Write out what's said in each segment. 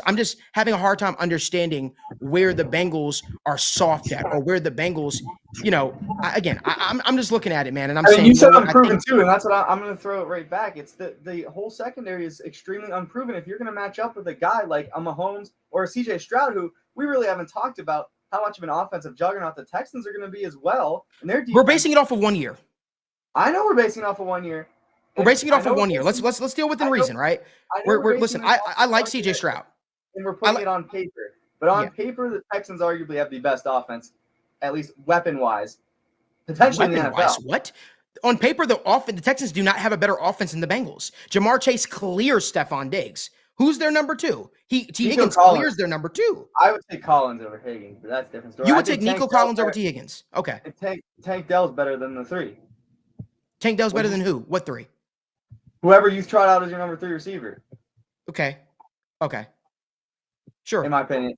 I'm just having a hard time understanding where the Bengals are soft at, or where the Bengals, I'm just looking at it, man, and I'm saying, you said what, unproven too, and that's what I'm going to throw it right back. It's the whole secondary is extremely unproven. If you're going to match up with a guy like a Mahomes or a CJ Stroud, who we really haven't talked about how much of an offensive juggernaut the Texans are going to be as well, and their defense, we're basing it off of 1 year. I know we're basing it off of 1 year. We're basing it off of 1 year. Let's deal within reason, right? Listen. I like CJ Stroud, and we're putting it on paper. But on paper, the Texans arguably have the best offense, at least weapon-wise, potentially in the NFL. What? On paper, the Texans do not have a better offense than the Bengals. Jamar Chase clears Stephon Diggs. Who's their number two? T. Higgins clears their number two. I would take Collins over Higgins, but that's a different story. You would take Nico Collins over T. Higgins. Okay. Tank Dell's better than the three. Tank Dell's better than who? What three? Whoever you trot out as your number 3 receiver. Okay. Sure. In my opinion.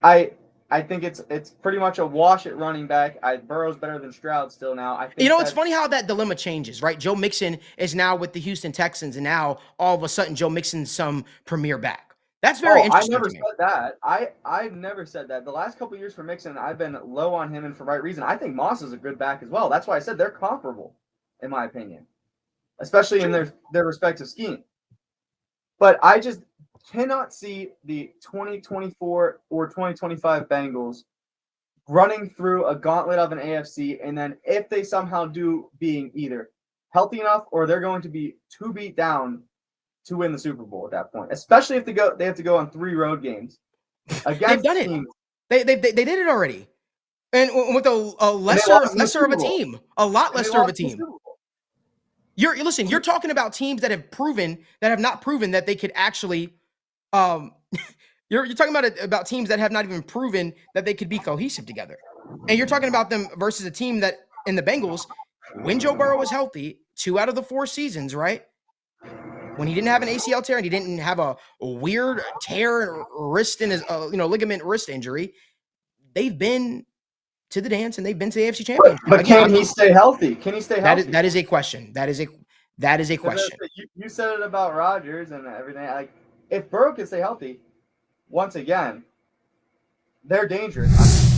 I think it's pretty much a wash at running back. Burrow's better than Stroud still now. I think it's funny how that dilemma changes, right? Joe Mixon is now with the Houston Texans, and now all of a sudden Joe Mixon's some premier back. That's very interesting. I never said that. I've never said that. The last couple of years for Mixon, I've been low on him, and for right reason. I think Moss is a good back as well. That's why I said they're comparable, in my opinion, especially in their respective scheme. But I just cannot see the 2024 or 2025 Bengals running through a gauntlet of an AFC, and then if they somehow do, being either healthy enough or they're going to be too beat down to win the Super Bowl at that point. Especially if they have to go on 3 road games against They've done teams. it. They did it already, and with a lesser of a team, a lot lesser of a team. You're talking about teams that have not proven that they could actually. You're talking about teams that have not even proven that they could be cohesive together, and you're talking about them versus a team that in the Bengals, when Joe Burrow was healthy, 2 out of the 4 seasons, right? When he didn't have an ACL tear and he didn't have a weird tear wrist in his ligament wrist injury, they've been to the dance and they've been to the AFC Championship. But can he stay healthy? Can he stay healthy? That is a question. That is a question. You said it about Rodgers and everything. Like, if Burrow can stay healthy, once again, they're dangerous.